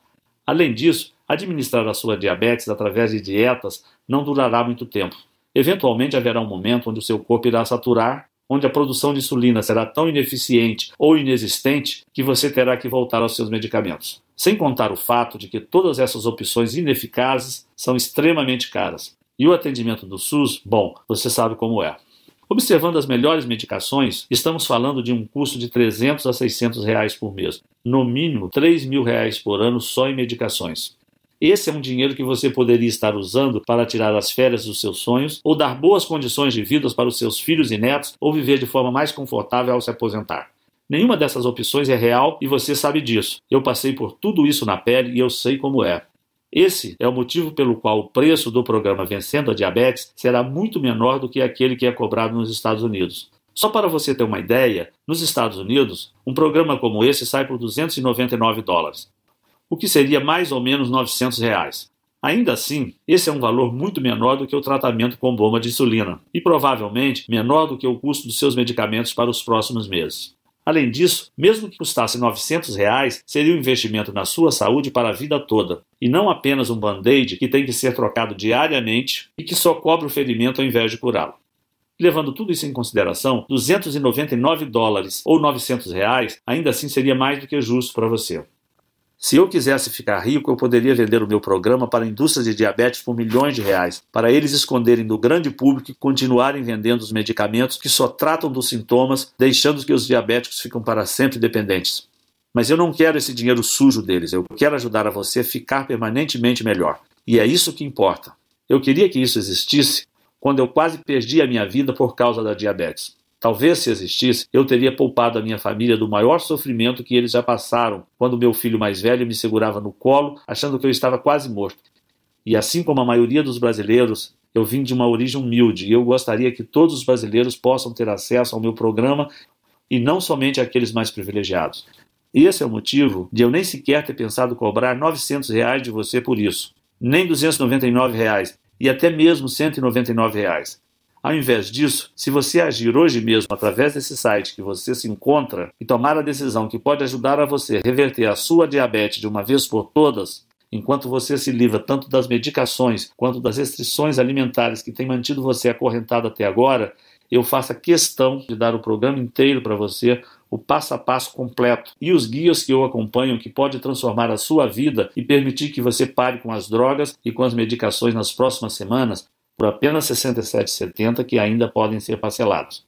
Speaker 1: Além disso, administrar a sua diabetes através de dietas não durará muito tempo. Eventualmente haverá um momento onde o seu corpo irá saturar, onde a produção de insulina será tão ineficiente ou inexistente que você terá que voltar aos seus medicamentos. Sem contar o fato de que todas essas opções ineficazes são extremamente caras. E o atendimento do SUS, bom, você sabe como é. Observando as melhores medicações, estamos falando de um custo de R$300 a R$600 por mês. No mínimo, R$3.000 por ano só em medicações. Esse é um dinheiro que você poderia estar usando para tirar as férias dos seus sonhos, ou dar boas condições de vida para os seus filhos e netos, ou viver de forma mais confortável ao se aposentar. Nenhuma dessas opções é real e você sabe disso. Eu passei por tudo isso na pele e eu sei como é. Esse é o motivo pelo qual o preço do programa Vencendo a Diabetes será muito menor do que aquele que é cobrado nos Estados Unidos. Só para você ter uma ideia, nos Estados Unidos, um programa como esse sai por $299, o que seria mais ou menos R$ 900. Ainda assim, esse é um valor muito menor do que o tratamento com bomba de insulina e provavelmente menor do que o custo dos seus medicamentos para os próximos meses. Além disso, mesmo que custasse R$ 900, seria um investimento na sua saúde para a vida toda, e não apenas um band-aid que tem que ser trocado diariamente e que só cobre o ferimento ao invés de curá-lo. Levando tudo isso em consideração, $299 ou R$ 900 ainda assim seria mais do que justo para você. Se eu quisesse ficar rico, eu poderia vender o meu programa para a indústria de diabetes por milhões de reais, para eles esconderem do grande público e continuarem vendendo os medicamentos que só tratam dos sintomas, deixando que os diabéticos ficam para sempre dependentes. Mas eu não quero esse dinheiro sujo deles, eu quero ajudar a você a ficar permanentemente melhor. E é isso que importa. Eu queria que isso existisse quando eu quase perdi a minha vida por causa da diabetes. Talvez, se existisse, eu teria poupado a minha família do maior sofrimento que eles já passaram quando meu filho mais velho me segurava no colo, achando que eu estava quase morto. E assim como a maioria dos brasileiros, eu vim de uma origem humilde e eu gostaria que todos os brasileiros possam ter acesso ao meu programa e não somente aqueles mais privilegiados. E esse é o motivo de eu nem sequer ter pensado cobrar R$ 900 de você por isso, nem R$ 299 e até mesmo R$ 199. Ao invés disso, se você agir hoje mesmo através desse site que você se encontra e tomar a decisão que pode ajudar a você a reverter a sua diabetes de uma vez por todas, enquanto você se livra tanto das medicações quanto das restrições alimentares que têm mantido você acorrentado até agora, eu faço questão de dar o programa inteiro para você, o passo a passo completo e os guias que eu acompanho que pode transformar a sua vida e permitir que você pare com as drogas e com as medicações nas próximas semanas, por apenas R$ 67,70 que ainda podem ser parcelados.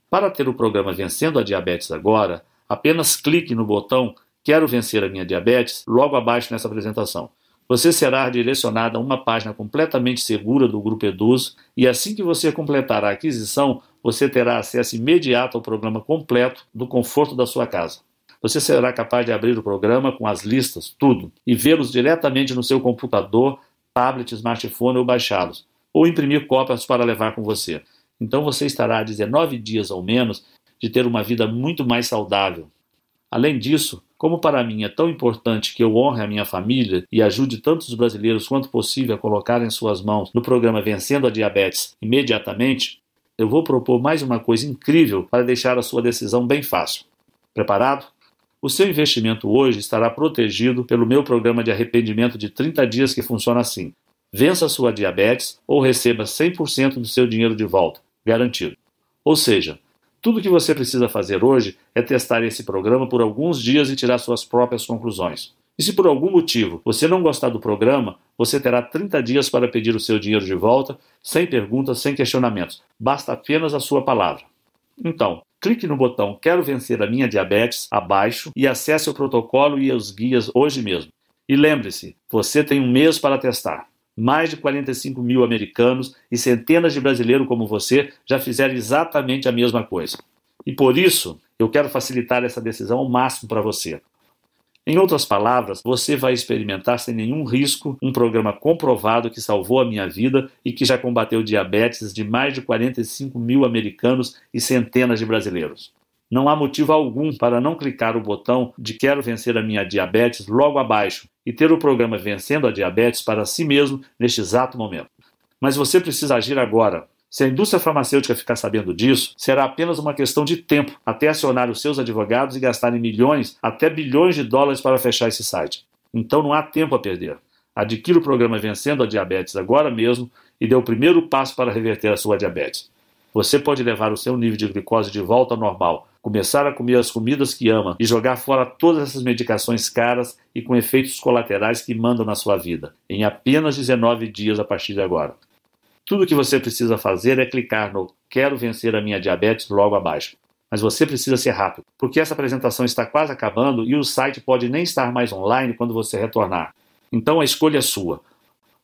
Speaker 1: Para ter o programa Vencendo a Diabetes Agora, apenas clique no botão Quero Vencer a Minha Diabetes logo abaixo nessa apresentação. Você será direcionado a uma página completamente segura do Grupo Eduz e assim que você completar a aquisição, você terá acesso imediato ao programa completo do conforto da sua casa. Você será capaz de abrir o programa com as listas, tudo, e vê-los diretamente no seu computador, tablet, smartphone ou baixá-los, ou imprimir cópias para levar com você. Então você estará a 19 dias ou menos de ter uma vida muito mais saudável. Além disso, como para mim é tão importante que eu honre a minha família e ajude tantos brasileiros quanto possível a colocar em suas mãos no programa Vencendo a Diabetes imediatamente, eu vou propor mais uma coisa incrível para deixar a sua decisão bem fácil. Preparado? O seu investimento hoje estará protegido pelo meu programa de arrependimento de 30 dias que funciona assim. Vença a sua diabetes ou receba 100% do seu dinheiro de volta, garantido. Ou seja, tudo que você precisa fazer hoje é testar esse programa por alguns dias e tirar suas próprias conclusões. E se por algum motivo você não gostar do programa, você terá 30 dias para pedir o seu dinheiro de volta, sem perguntas, sem questionamentos. Basta apenas a sua palavra. Então, clique no botão Quero Vencer a Minha Diabetes abaixo e acesse o protocolo e os guias hoje mesmo. E lembre-se, você tem um mês para testar. Mais de 45 mil americanos e centenas de brasileiros como você já fizeram exatamente a mesma coisa. E por isso, eu quero facilitar essa decisão ao máximo para você. Em outras palavras, você vai experimentar sem nenhum risco um programa comprovado que salvou a minha vida e que já combateu diabetes de mais de 45 mil americanos e centenas de brasileiros. Não há motivo algum para não clicar o botão de Quero Vencer a Minha Diabetes logo abaixo e ter o programa Vencendo a Diabetes para si mesmo neste exato momento. Mas você precisa agir agora. Se a indústria farmacêutica ficar sabendo disso, será apenas uma questão de tempo até acionar os seus advogados e gastarem milhões, até bilhões de dólares para fechar esse site. Então não há tempo a perder. Adquira o programa Vencendo a Diabetes agora mesmo e dê o primeiro passo para reverter a sua diabetes. Você pode levar o seu nível de glicose de volta ao normal, começar a comer as comidas que ama e jogar fora todas essas medicações caras e com efeitos colaterais que mandam na sua vida, em apenas 19 dias a partir de agora. Tudo o que você precisa fazer é clicar no Quero Vencer a Minha Diabetes logo abaixo. Mas você precisa ser rápido, porque essa apresentação está quase acabando e o site pode nem estar mais online quando você retornar. Então a escolha é sua.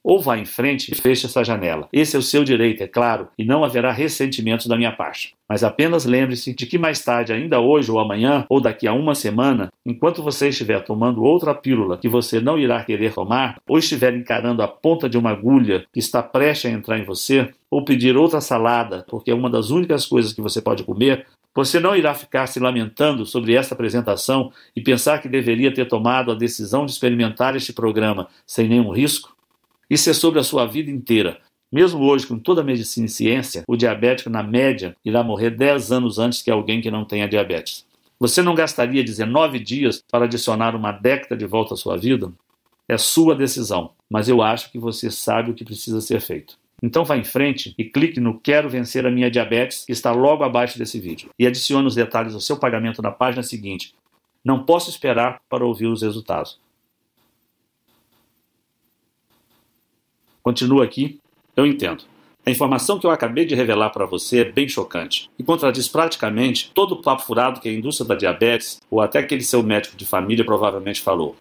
Speaker 1: Ou vá em frente e feche essa janela. Esse é o seu direito, é claro, e não haverá ressentimentos da minha parte. Mas apenas lembre-se de que mais tarde, ainda hoje ou amanhã, ou daqui a uma semana, enquanto você estiver tomando outra pílula que você não irá querer tomar, ou estiver encarando a ponta de uma agulha que está prestes a entrar em você, ou pedir outra salada, porque é uma das únicas coisas que você pode comer, você não irá ficar se lamentando sobre esta apresentação e pensar que deveria ter tomado a decisão de experimentar este programa sem nenhum risco? Isso é sobre a sua vida inteira. Mesmo hoje, com toda a medicina e ciência, o diabético, na média, irá morrer 10 anos antes que alguém que não tenha diabetes. Você não gastaria 19 dias para adicionar uma década de volta à sua vida? É sua decisão, mas eu acho que você sabe o que precisa ser feito. Então vá em frente e clique no Quero Vencer a Minha Diabetes, que está logo abaixo desse vídeo, e adicione os detalhes do seu pagamento na página seguinte. Não posso esperar para ouvir os resultados. Continua aqui. Eu entendo. A informação que eu acabei de revelar para você é bem chocante e contradiz praticamente todo o papo furado que a indústria da diabetes ou até aquele seu médico de família provavelmente falou.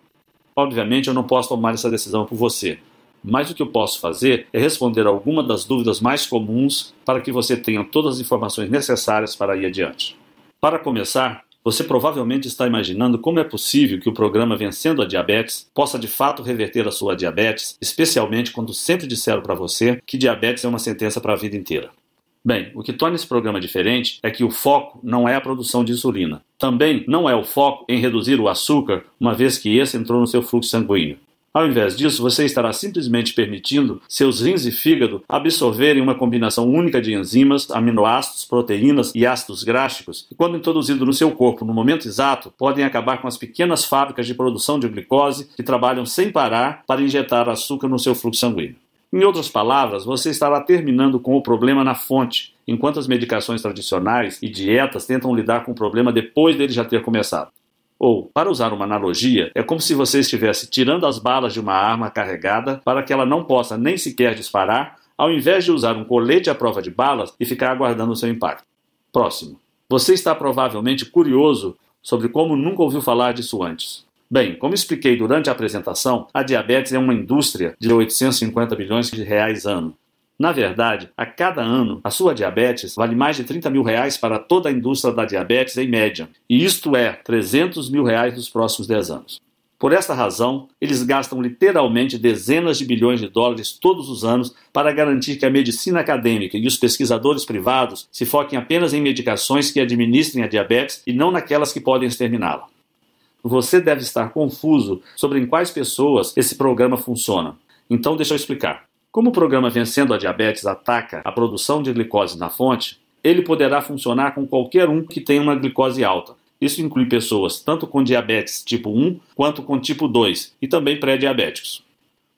Speaker 1: Obviamente eu não posso tomar essa decisão por você, mas o que eu posso fazer é responder algumas das dúvidas mais comuns para que você tenha todas as informações necessárias para ir adiante. Para começar, você provavelmente está imaginando como é possível que o programa Vencendo a Diabetes possa de fato reverter a sua diabetes, especialmente quando sempre disseram para você que diabetes é uma sentença para a vida inteira. Bem, o que torna esse programa diferente é que o foco não é a produção de insulina. Também não é o foco em reduzir o açúcar, uma vez que esse entrou no seu fluxo sanguíneo. Ao invés disso, você estará simplesmente permitindo seus rins e fígado absorverem uma combinação única de enzimas, aminoácidos, proteínas e ácidos gráficos, que, quando introduzidos no seu corpo no momento exato, podem acabar com as pequenas fábricas de produção de glicose que trabalham sem parar para injetar açúcar no seu fluxo sanguíneo. Em outras palavras, você estará terminando com o problema na fonte, enquanto as medicações tradicionais e dietas tentam lidar com o problema depois dele já ter começado. Ou, para usar uma analogia, é como se você estivesse tirando as balas de uma arma carregada para que ela não possa nem sequer disparar, ao invés de usar um colete à prova de balas e ficar aguardando o seu impacto. Próximo. Você está provavelmente curioso sobre como nunca ouviu falar disso antes. Bem, como expliquei durante a apresentação, a diabetes é uma indústria de 850 bilhões de reais ano. Na verdade, a cada ano, a sua diabetes vale mais de 30 mil reais para toda a indústria da diabetes em média, e isto é 300 mil reais nos próximos 10 anos. Por esta razão, eles gastam literalmente dezenas de bilhões de dólares todos os anos para garantir que a medicina acadêmica e os pesquisadores privados se foquem apenas em medicações que administrem a diabetes e não naquelas que podem exterminá-la. Você deve estar confuso sobre em quais pessoas esse programa funciona. Então deixa eu explicar. Como o programa Vencendo a Diabetes ataca a produção de glicose na fonte, ele poderá funcionar com qualquer um que tenha uma glicose alta. Isso inclui pessoas tanto com diabetes tipo 1 quanto com tipo 2 e também pré-diabéticos.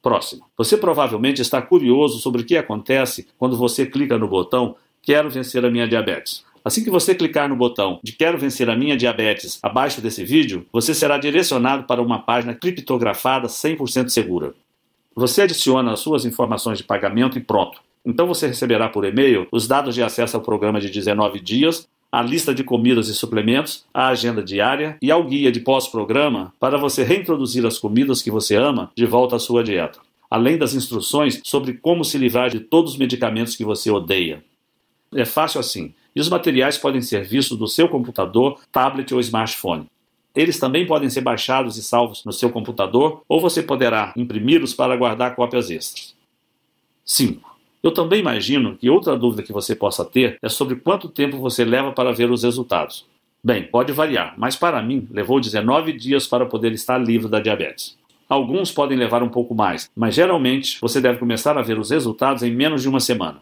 Speaker 1: Próximo. Você provavelmente está curioso sobre o que acontece quando você clica no botão Quero Vencer a Minha Diabetes. Assim que você clicar no botão de Quero Vencer a Minha Diabetes abaixo desse vídeo, você será direcionado para uma página criptografada 100% segura. Você adiciona as suas informações de pagamento e pronto. Então você receberá por e-mail os dados de acesso ao programa de 19 dias, a lista de comidas e suplementos, a agenda diária e ao guia de pós-programa para você reintroduzir as comidas que você ama de volta à sua dieta, além das instruções sobre como se livrar de todos os medicamentos que você odeia. É fácil assim, e os materiais podem ser vistos do seu computador, tablet ou smartphone. Eles também podem ser baixados e salvos no seu computador, ou você poderá imprimi-los para guardar cópias extras. 5. Eu também imagino que outra dúvida que você possa ter é sobre quanto tempo você leva para ver os resultados. Bem, pode variar, mas para mim levou 19 dias para poder estar livre da diabetes. Alguns podem levar um pouco mais, mas geralmente você deve começar a ver os resultados em menos de uma semana.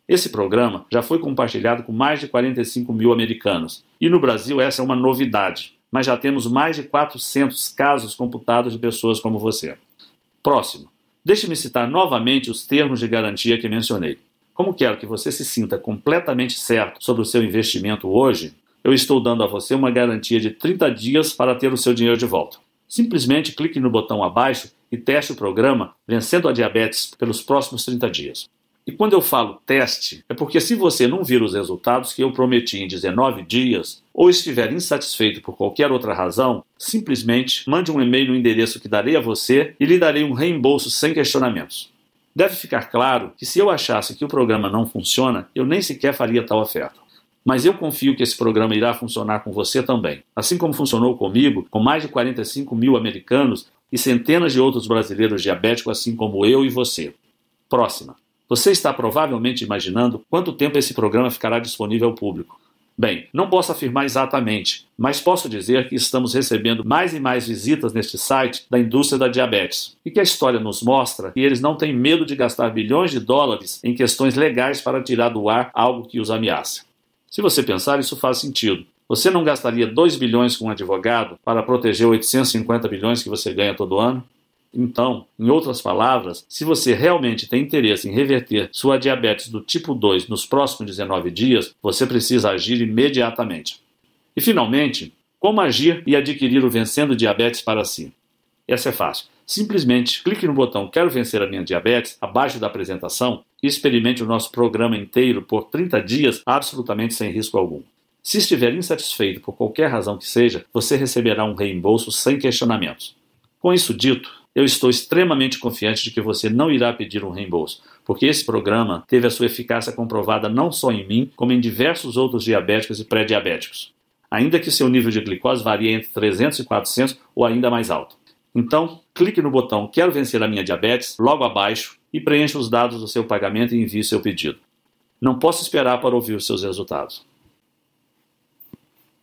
Speaker 1: Esse programa já foi compartilhado com mais de 45 mil americanos, e no Brasil essa é uma novidade. Mas já temos mais de 400 casos computados de pessoas como você. Próximo. Deixe-me citar novamente os termos de garantia que mencionei. Como quero que você se sinta completamente certo sobre o seu investimento hoje, eu estou dando a você uma garantia de 30 dias para ter o seu dinheiro de volta. Simplesmente clique no botão abaixo e teste o programa Vencendo a Diabetes pelos próximos 30 dias. E quando eu falo teste, é porque se você não vir os resultados que eu prometi em 19 dias, ou estiver insatisfeito por qualquer outra razão, simplesmente mande um e-mail no endereço que darei a você e lhe darei um reembolso sem questionamentos. Deve ficar claro que se eu achasse que o programa não funciona, eu nem sequer faria tal oferta. Mas eu confio que esse programa irá funcionar com você também. Assim como funcionou comigo, com mais de 45 mil americanos e centenas de outros brasileiros diabéticos, assim como eu e você. Próxima. Você está provavelmente imaginando quanto tempo esse programa ficará disponível ao público. Bem, não posso afirmar exatamente, mas posso dizer que estamos recebendo mais e mais visitas neste site da indústria da diabetes e que a história nos mostra que eles não têm medo de gastar bilhões de dólares em questões legais para tirar do ar algo que os ameaça. Se você pensar, isso faz sentido. Você não gastaria 2 bilhões com um advogado para proteger 850 bilhões que você ganha todo ano? Então, em outras palavras, se você realmente tem interesse em reverter sua diabetes do tipo 2 nos próximos 19 dias, você precisa agir imediatamente. E, finalmente, como agir e adquirir o Vencendo Diabetes para si? Essa é fácil. Simplesmente clique no botão Quero Vencer a Minha Diabetes, abaixo da apresentação, e experimente o nosso programa inteiro por 30 dias, absolutamente sem risco algum. Se estiver insatisfeito por qualquer razão que seja, você receberá um reembolso sem questionamentos. Com isso dito, eu estou extremamente confiante de que você não irá pedir um reembolso, porque esse programa teve a sua eficácia comprovada não só em mim, como em diversos outros diabéticos e pré-diabéticos, ainda que seu nível de glicose varie entre 300 e 400 ou ainda mais alto. Então, clique no botão Quero Vencer a Minha Diabetes, logo abaixo, e preencha os dados do seu pagamento e envie seu pedido. Não posso esperar para ouvir os seus resultados.